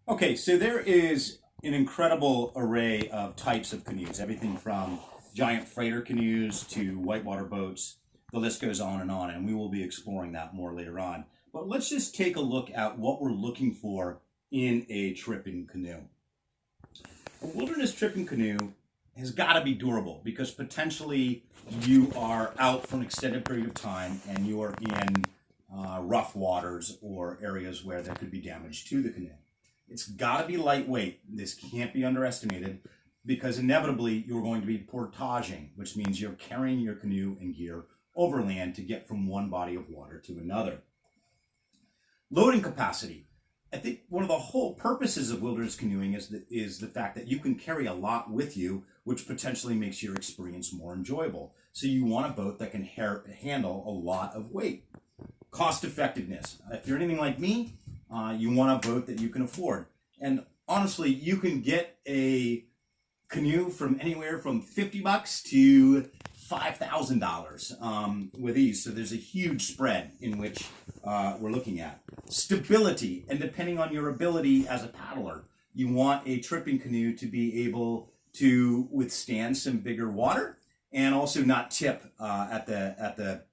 Okay, so there is an incredible array of types of canoes, everything from giant freighter canoes to whitewater boats. The list goes on, and we will be exploring that more later on. But let's just take a look at what we're looking for in a tripping canoe. A wilderness tripping canoe has got to be durable because potentially you are out for an extended period of time and you are in rough waters or areas where there could be damage to the canoe. It's got to be lightweight. This can't be underestimated because inevitably you're going to be portaging, which means you're carrying your canoe and gear overland to get from one body of water to another. Loading capacity. I think one of the whole purposes of wilderness canoeing is the fact that you can carry a lot with you, which potentially makes your experience more enjoyable. So you want a boat that can handle a lot of weight. Cost effectiveness. If you're anything like me, you want a boat that you can afford. And honestly, you can get a canoe from anywhere from $50 to $5,000 with ease. So there's a huge spread in which we're looking at. Stability, and depending on your ability as a paddler, you want a tripping canoe to be able to withstand some bigger water and also not tip at the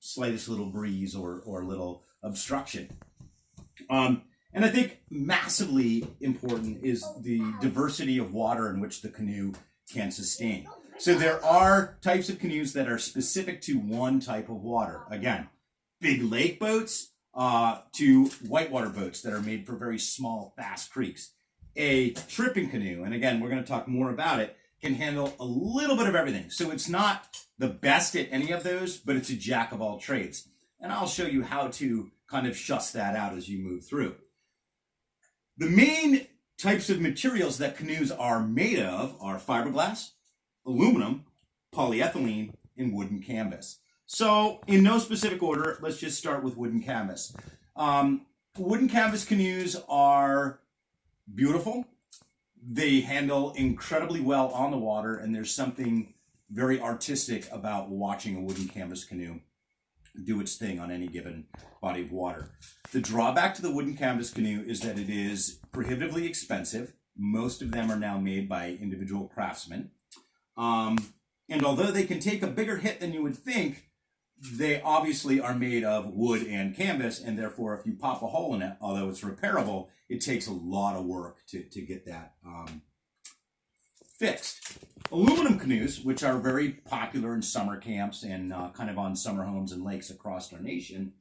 slightest little breeze or little obstruction. And I think massively important is the diversity of water in which the canoe can sustain. So there are types of canoes that are specific to one type of water. Again, big lake boats to whitewater boats that are made for very small, fast creeks. A tripping canoe, and again, we're going to talk more about it, can handle a little bit of everything. So it's not the best at any of those, but it's a jack of all trades. And I'll show you how to kind of suss that out as you move through. The main types of materials that canoes are made of are fiberglass, aluminum, polyethylene, and wooden canvas. So in no specific order, let's just start with wooden canvas. Wooden canvas canoes are beautiful. They handle incredibly well on the water, and there's something very artistic about watching a wooden canvas canoe do its thing on any given body of water. The drawback to the wooden canvas canoe is that it is prohibitively expensive. Most of them are now made by individual craftsmen. And although they can take a bigger hit than you would think, they obviously are made of wood and canvas, and therefore if you pop a hole in it, although it's repairable, it takes a lot of work to get that fixed. Aluminum canoes, which are very popular in summer camps and kind of on summer homes and lakes across our nation,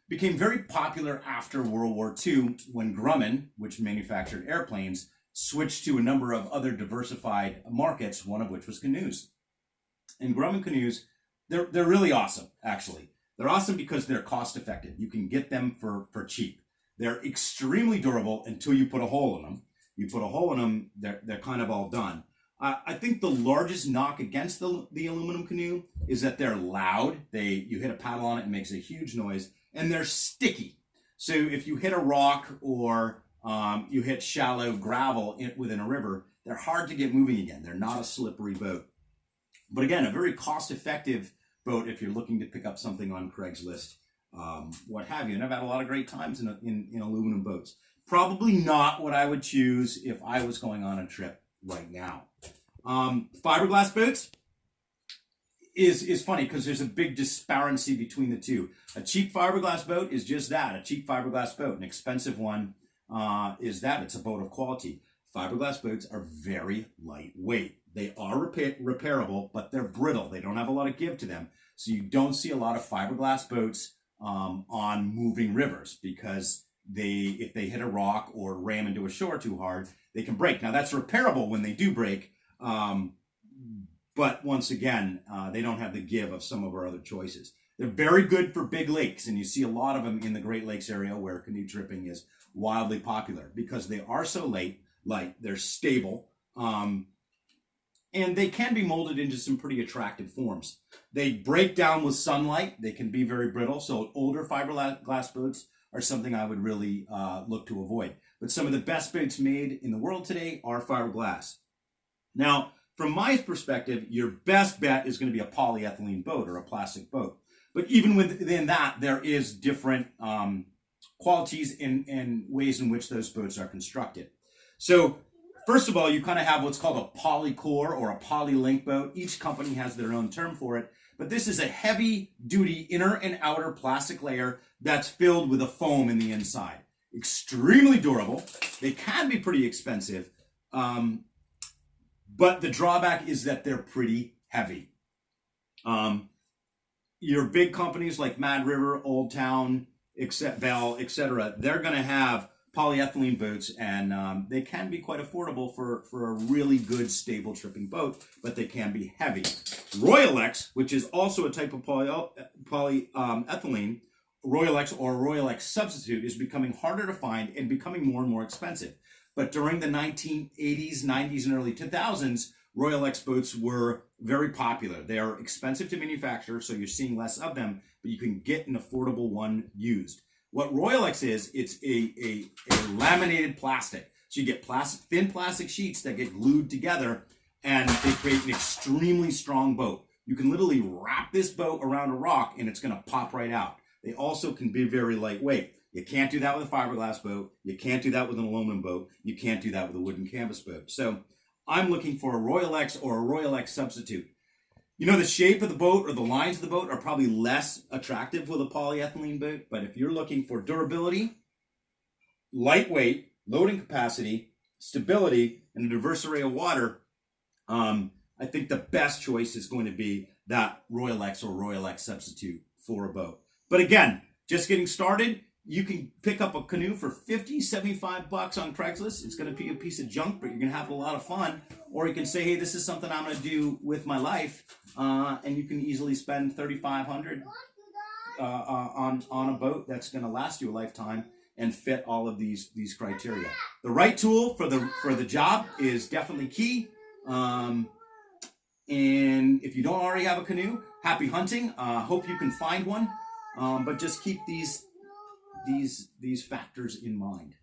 became very popular after World War II when Grumman, which manufactured airplanes, switched to a number of other diversified markets, one of which was canoes. And Grumman canoes, they're really awesome, actually. They're awesome because they're cost effective. You can get them for cheap. They're extremely durable until you put a hole in them. You put a hole in them, they're kind of all done. I think the largest knock against the aluminum canoe is that they're loud. You hit a paddle on it, it makes a huge noise, and they're sticky. So if you hit a rock or you hit shallow gravel within a river, they're hard to get moving again. They're not a slippery boat. But again, a very cost-effective boat if you're looking to pick up something on Craigslist, what have you. And I've had a lot of great times in aluminum boats. Probably not what I would choose if I was going on a trip right now. Fiberglass boats is funny because there's a big disparity between the two. A cheap fiberglass boat is just that, a cheap fiberglass boat. An expensive one is that, it's a boat of quality. Fiberglass boats are very lightweight. They are repairable, but they're brittle. They don't have a lot of give to them. So you don't see a lot of fiberglass boats on moving rivers because if they hit a rock or ram into a shore too hard, they can break. Now that's repairable when they do break, but once again, they don't have the give of some of our other choices. They're very good for big lakes, and you see a lot of them in the Great Lakes area where canoe tripping is wildly popular because they are so light, they're stable, and they can be molded into some pretty attractive forms. They break down with sunlight. They can be very brittle, so older fiberglass boats are something I would really look to avoid. But some of the best boats made in the world today are fiberglass. Now, from my perspective, your best bet is going to be a polyethylene boat or a plastic boat. But even within that, there is different qualities and ways in which those boats are constructed. So first of all, you kind of have what's called a polycore or a polylink boat. Each company has their own term for it, but this is a heavy duty inner and outer plastic layer that's filled with a foam in the inside. Extremely durable. They can be pretty expensive, but the drawback is that they're pretty heavy. Your big companies like Mad River, Old Town, Bell, etc., they're going to have polyethylene boats, and they can be quite affordable for a really good, stable tripping boat, but they can be heavy. Royal X, which is also a type of polyethylene, Royal X or Royal X substitute, is becoming harder to find and becoming more and more expensive. But during the 1980s, 90s, and early 2000s, Royal X boats were very popular. They are expensive to manufacture, so you're seeing less of them, but you can get an affordable one used. What Royal X is, it's a laminated plastic. So you get thin plastic sheets that get glued together, and they create an extremely strong boat. You can literally wrap this boat around a rock, and it's going to pop right out. They also can be very lightweight. You can't do that with a fiberglass boat. You can't do that with an aluminum boat. You can't do that with a wooden canvas boat. So I'm looking for a Royal X or a Royal X substitute. You know, the shape of the boat or the lines of the boat are probably less attractive with a polyethylene boat, but if you're looking for durability, lightweight, loading capacity, stability, and a diverse array of water, I think the best choice is going to be that Royal X or Royal X substitute for a boat. But again, just getting started, you can pick up a canoe for $50, $75 on Craigslist. It's going to be a piece of junk, but you're going to have a lot of fun. Or you can say, hey, this is something I'm going to do with my life. And you can easily spend $3,500 on a boat that's going to last you a lifetime and fit all of these criteria. The right tool for the job is definitely key. And if you don't already have a canoe, happy hunting. Hope you can find one. But just keep these factors in mind.